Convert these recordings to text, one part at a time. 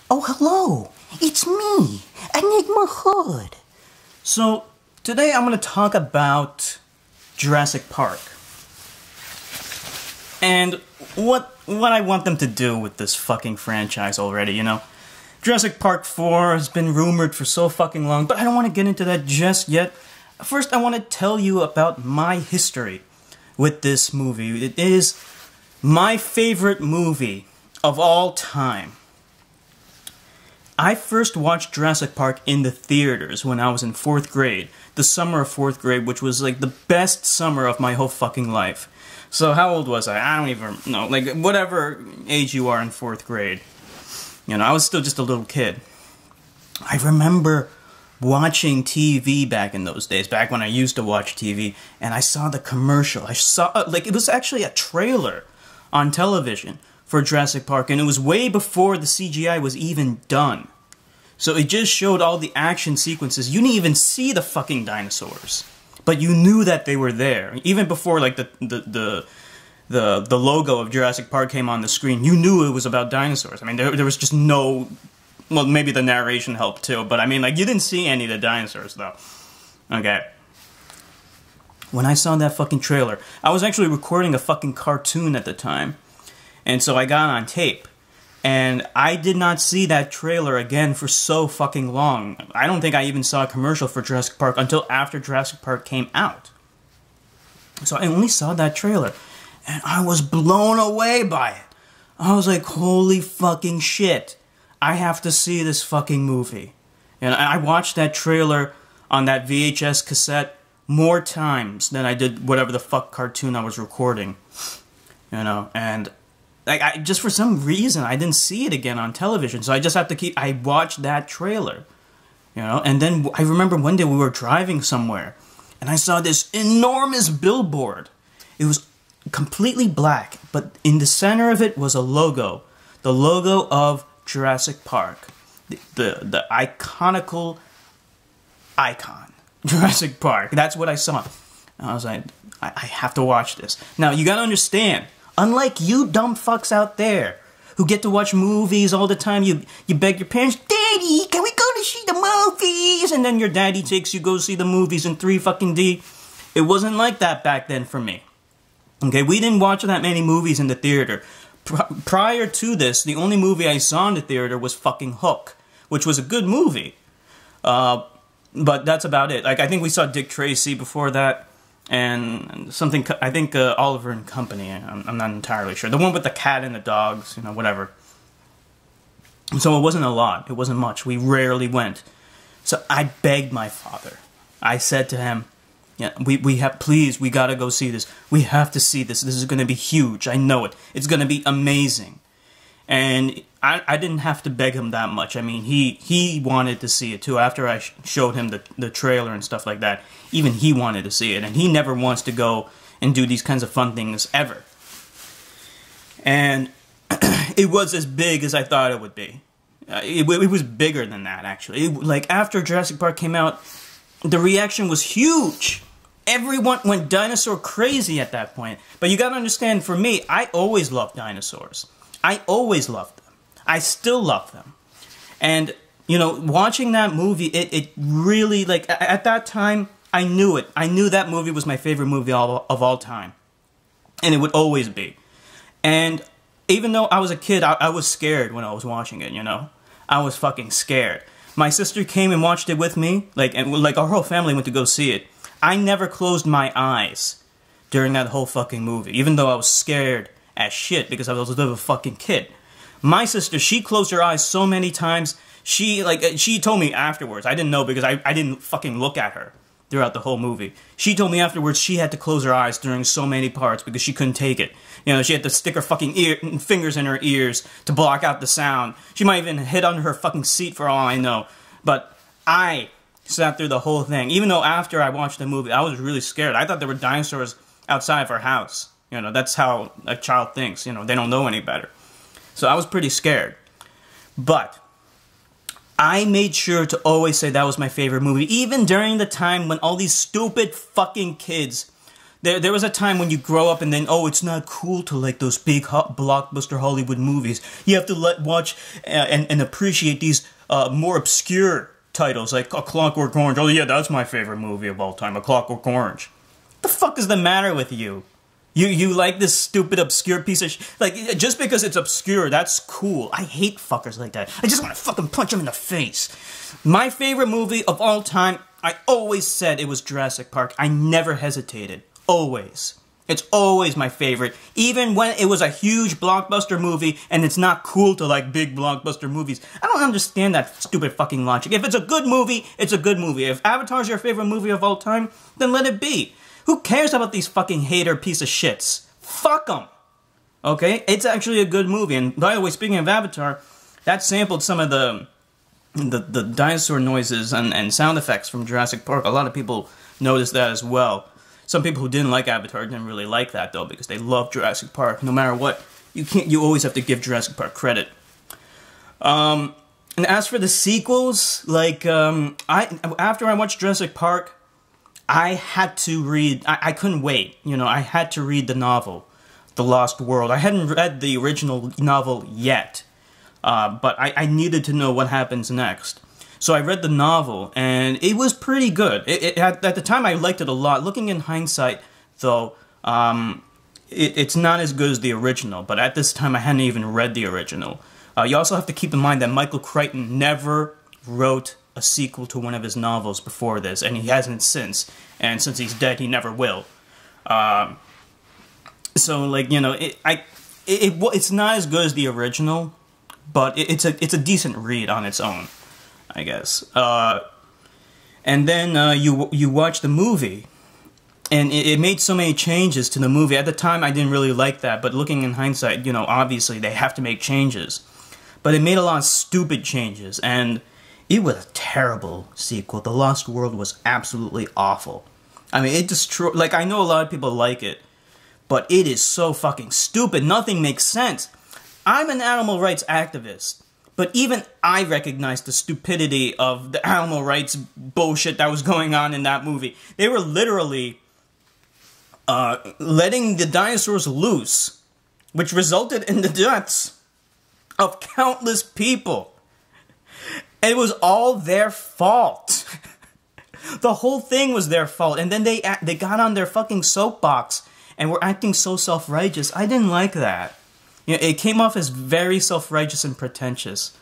Oh, hello! It's me, Enigma Hood. So, today I'm going to talk about Jurassic Park. And what I want them to do with this fucking franchise already, you know? Jurassic Park 4 has been rumored for so fucking long, but I don't want to get into that just yet. First, I want to tell you about my history with this movie. It is my favorite movie of all time. I first watched Jurassic Park in the theaters when I was in 4th grade. The summer of 4th grade, which was like the best summer of my whole fucking life. So how old was I? I don't even know. Like, whatever age you are in 4th grade. You know, I was still just a little kid. I remember watching TV back in those days, back when I used to watch TV, and I saw the commercial. I saw, like, it was actually a trailer on television for Jurassic Park, and it was way before the CGI was even done. So it just showed all the action sequences. You didn't even see the fucking dinosaurs, but you knew that they were there. Even before, like, the logo of Jurassic Park came on the screen, you knew it was about dinosaurs. I mean, there was just no... Well, maybe the narration helped too, but I mean, like, you didn't see any of the dinosaurs, though. Okay. When I saw that fucking trailer, I was actually recording a fucking cartoon at the time. And so I got on tape. And I did not see that trailer again for so fucking long. I don't think I even saw a commercial for Jurassic Park until after Jurassic Park came out. So I only saw that trailer. And I was blown away by it. I was like, holy fucking shit. I have to see this fucking movie. And I watched that trailer on that VHS cassette more times than I did whatever the fuck cartoon I was recording. You know, and like, just for some reason, I didn't see it again on television. So I just have to I watched that trailer. You know, and then I remember one day we were driving somewhere, and I saw this enormous billboard. It was completely black, but in the center of it was a logo. The logo of Jurassic Park. The iconical icon. Jurassic Park. That's what I saw. And I was like, I have to watch this. Now, you gotta understand, unlike you dumb fucks out there who get to watch movies all the time, you beg your parents, Daddy, can we go to see the movies? And then your daddy takes you go see the movies in 3 fucking D. It wasn't like that back then for me. Okay, we didn't watch that many movies in the theater. Prior to this, the only movie I saw in the theater was fucking Hook, which was a good movie. But that's about it. Like, I think we saw Dick Tracy before that, and something, I think Oliver and Company, I'm not entirely sure. The one with the cat and the dogs, you know, whatever. So it wasn't a lot. It wasn't much. We rarely went. So I begged my father. I said to him, yeah, please, we gotta go see this. We have to see this. This is gonna be huge. I know it. It's gonna be amazing. And I didn't have to beg him that much. I mean, he wanted to see it too. After I showed him the trailer and stuff like that, even he wanted to see it. And he never wants to go and do these kinds of fun things ever. And it was as big as I thought it would be. It was bigger than that, actually. Like, after Jurassic Park came out, the reaction was huge. Everyone went dinosaur crazy at that point. But you gotta understand, for me, I always loved dinosaurs. I always loved them. I still love them. And, you know, watching that movie, it really, like, at that time, I knew it. I knew that movie was my favorite movie of all time. And it would always be. And even though I was a kid, I was scared when I was watching it, you know? I was fucking scared. My sister came and watched it with me, like our whole family went to go see it. I never closed my eyes during that whole fucking movie, even though I was scared as shit because I was a little fucking kid. My sister, she closed her eyes so many times, she told me afterwards, I didn't know because I didn't fucking look at her throughout the whole movie. She told me afterwards she had to close her eyes during so many parts because she couldn't take it. You know, she had to stick her fucking fingers in her ears to block out the sound. She might even hit under her fucking seat for all I know. But I sat through the whole thing. Even though after I watched the movie, I was really scared. I thought there were dinosaurs outside of our house. You know, that's how a child thinks. You know, they don't know any better. So I was pretty scared. But I made sure to always say that was my favorite movie. Even during the time when all these stupid fucking kids There was a time when you grow up and then, oh, it's not cool to like those big blockbuster Hollywood movies. You have to watch and appreciate these more obscure titles like A Clockwork Orange. Oh yeah, that's my favorite movie of all time, A Clockwork Orange. What the fuck is the matter with you? You like this stupid, obscure piece of like, just because it's obscure, that's cool. I hate fuckers like that. I just want to fucking punch them in the face. My favorite movie of all time, I always said it was Jurassic Park. I never hesitated. Always. It's always my favorite. Even when it was a huge blockbuster movie and it's not cool to like big blockbuster movies. I don't understand that stupid fucking logic. If it's a good movie, it's a good movie. If Avatar's your favorite movie of all time, then let it be. Who cares about these fucking hater piece of shits? Fuck them. Okay? It's actually a good movie. And by the way, speaking of Avatar, that sampled some of the dinosaur noises and sound effects from Jurassic Park. A lot of people noticed that as well. Some people who didn't like Avatar didn't really like that though, because they love Jurassic Park. No matter what, you always have to give Jurassic Park credit. And as for the sequels, like after I watched Jurassic Park, I had to read. I couldn't wait. You know, I had to read the novel, The Lost World. I hadn't read the original novel yet, but I needed to know what happens next. So I read the novel, and it was pretty good. At the time, I liked it a lot. Looking in hindsight, though, it's not as good as the original. But at this time, I hadn't even read the original. You also have to keep in mind that Michael Crichton never wrote a sequel to one of his novels before this, and he hasn't since. And since he's dead, he never will. So, like, you know, it's not as good as the original, but it's a decent read on its own, I guess. And then you watch the movie, and it made so many changes to the movie. At the time, I didn't really like that, but looking in hindsight, you know, obviously they have to make changes. But it made a lot of stupid changes, and it was a terrible sequel. The Lost World was absolutely awful. I mean, it destroyed... Like, I know a lot of people like it, but it is so fucking stupid. Nothing makes sense. I'm an animal rights activist, but even I recognize the stupidity of the animal rights bullshit that was going on in that movie. They were literally letting the dinosaurs loose, which resulted in the deaths of countless people. And it was all their fault. The whole thing was their fault. And then they got on their fucking soapbox and were acting so self-righteous. I didn't like that. You know, it came off as very self-righteous and pretentious.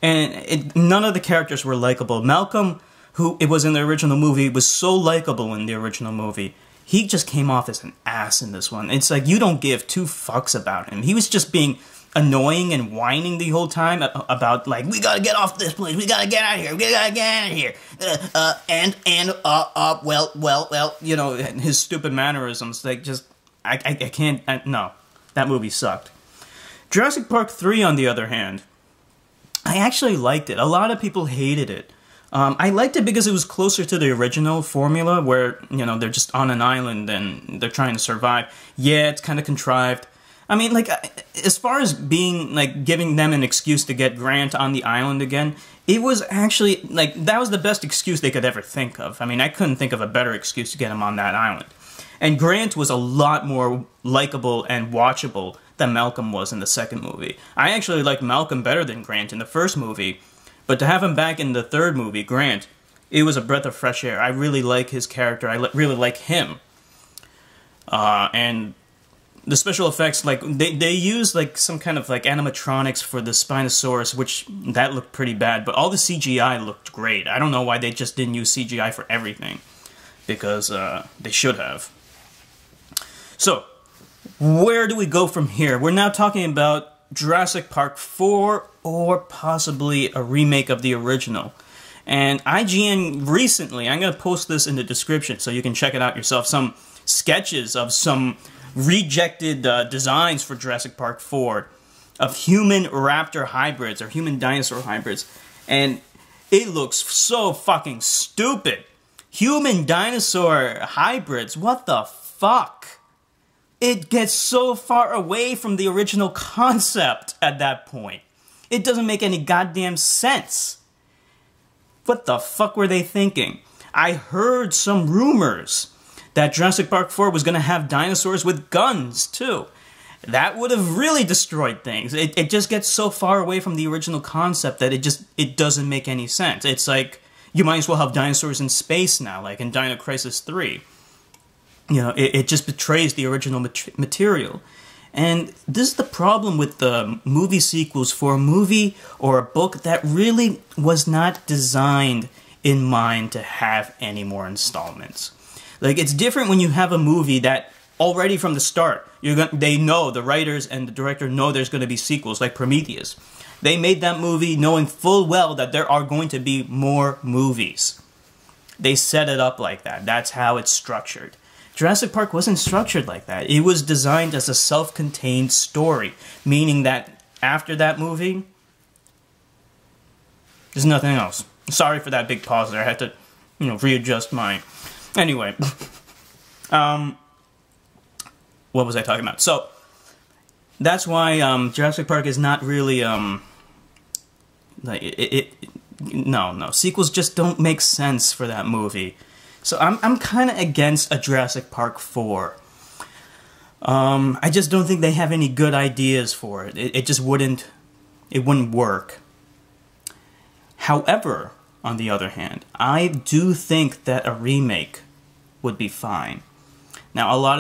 And none of the characters were likable. Malcolm, who it was in the original movie, was so likable in the original movie. He just came off as an ass in this one. It's like you don't give two fucks about him. He was just being annoying and whining the whole time about, like, we gotta get off this place, we gotta get out of here, we gotta get out of here, well, you know, his stupid mannerisms, like, just, I can't, no, that movie sucked. Jurassic Park 3, on the other hand, I actually liked it. A lot of people hated it. I liked it because it was closer to the original formula, where, you know, they're just on an island and they're trying to survive. Yeah, it's kind of contrived. I mean, like, as far as being, like, giving them an excuse to get Grant on the island again, it was actually, like, that was the best excuse they could ever think of. I mean, I couldn't think of a better excuse to get him on that island. And Grant was a lot more likable and watchable than Malcolm was in the second movie. I actually liked Malcolm better than Grant in the first movie, but to have him back in the third movie, Grant, it was a breath of fresh air. I really like his character. I really like him. And the special effects, like, they used, like, some kind of, like, animatronics for the Spinosaurus, which, that looked pretty bad, but all the CGI looked great. I don't know why they just didn't use CGI for everything, because, they should have. So, where do we go from here? We're now talking about Jurassic Park 4, or possibly a remake of the original. And IGN recently, I'm going to post this in the description so you can check it out yourself, some sketches of some rejected designs for Jurassic Park 4 of human raptor hybrids or human dinosaur hybrids, and it looks so fucking stupid. Human dinosaur hybrids, what the fuck? It gets so far away from the original concept at that point. It doesn't make any goddamn sense. What the fuck were they thinking? I heard some rumors that Jurassic Park 4 was going to have dinosaurs with guns, too. That would have really destroyed things. It just gets so far away from the original concept that it doesn't make any sense. It's like, you might as well have dinosaurs in space now, like in Dino Crisis 3. You know, it just betrays the original material. And this is the problem with the movie sequels for a movie or a book that really was not designed in mind to have any more installments. Like, it's different when you have a movie that already from the start, they know, the writers and the director know there's going to be sequels, like Prometheus. They made that movie knowing full well that there are going to be more movies. They set it up like that. That's how it's structured. Jurassic Park wasn't structured like that. It was designed as a self-contained story, meaning that after that movie, there's nothing else. Sorry for that big pause there. I had to, readjust my... Anyway. What was I talking about? So, that's why Jurassic Park is not really... No. Sequels just don't make sense for that movie. So I'm kind of against a Jurassic Park 4. I just don't think they have any good ideas for it. It just wouldn't work. However, on the other hand, I do think that a remake would be fine. Now, a lot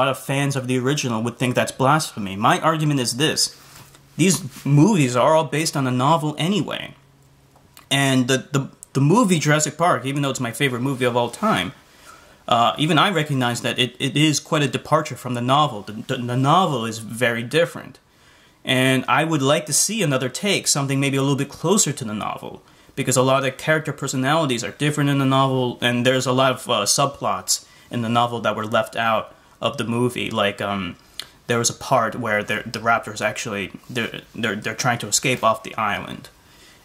of fans of the original would think that's blasphemy. My argument is this. These movies are all based on a novel anyway. And the movie Jurassic Park, even though it's my favorite movie of all time, even I recognize that it is quite a departure from the novel. The novel is very different. And I would like to see another take, something maybe a little bit closer to the novel. Because a lot of the character personalities are different in the novel, and there's a lot of subplots in the novel that were left out of the movie. Like, there was a part where the raptors actually, they're trying to escape off the island.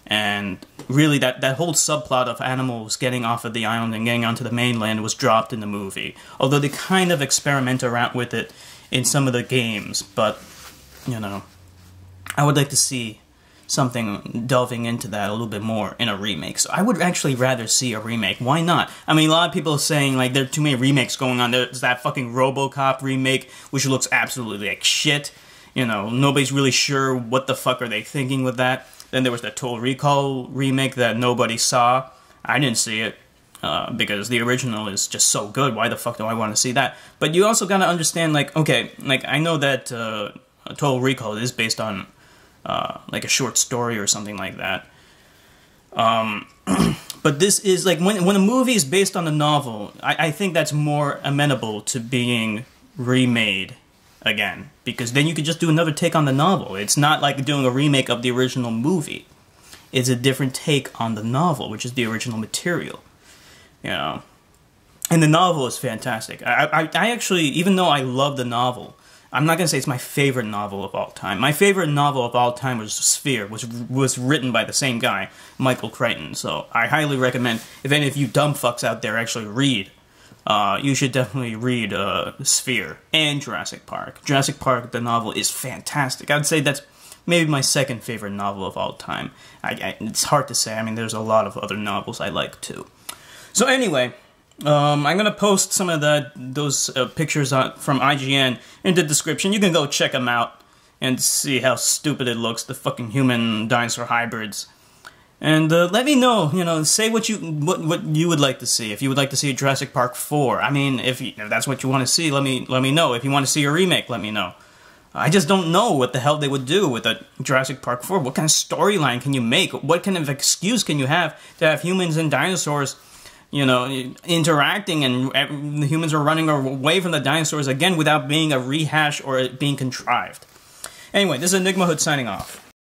And really, that whole subplot of animals getting off of the island and getting onto the mainland was dropped in the movie. Although they kind of experiment around with it in some of the games. But, I would like to see something delving into that a little bit more in a remake. So I would actually rather see a remake. Why not? I mean, a lot of people are saying, like, there are too many remakes going on. There's that fucking RoboCop remake, which looks absolutely like shit. Nobody's really sure what the fuck are they thinking with that. Then there was that Total Recall remake that nobody saw. I didn't see it, because the original is just so good. Why the fuck do I want to see that? But you also gotta understand, like, okay, like, I know that Total Recall is based on, like, a short story or something like that. But this is, like, when a movie is based on a novel, I think that's more amenable to being remade again, because then you could just do another take on the novel. It's not like doing a remake of the original movie. It's a different take on the novel, which is the original material. And the novel is fantastic. I actually, even though I love the novel, I'm not going to say it's my favorite novel of all time. My favorite novel of all time was Sphere, which was written by the same guy, Michael Crichton. So I highly recommend, if any of you dumb fucks out there actually read, you should definitely read Sphere and Jurassic Park. Jurassic Park, the novel, is fantastic. I'd say that's maybe my second favorite novel of all time. It's hard to say. I mean, there's a lot of other novels I like, too. So anyway, I'm going to post some of those pictures from IGN in the description. You can go check them out and see how stupid it looks, the fucking human-dinosaur hybrids. And let me know, say what you would like to see. If you would like to see Jurassic Park 4, I mean, if that's what you want to see, let me know. If you want to see a remake, let me know. I just don't know what the hell they would do with a Jurassic Park 4. What kind of storyline can you make? What kind of excuse can you have to have humans and dinosaurs, interacting, and the humans are running away from the dinosaurs again without being a rehash or it being contrived? Anyway, this is Enigma Hood signing off.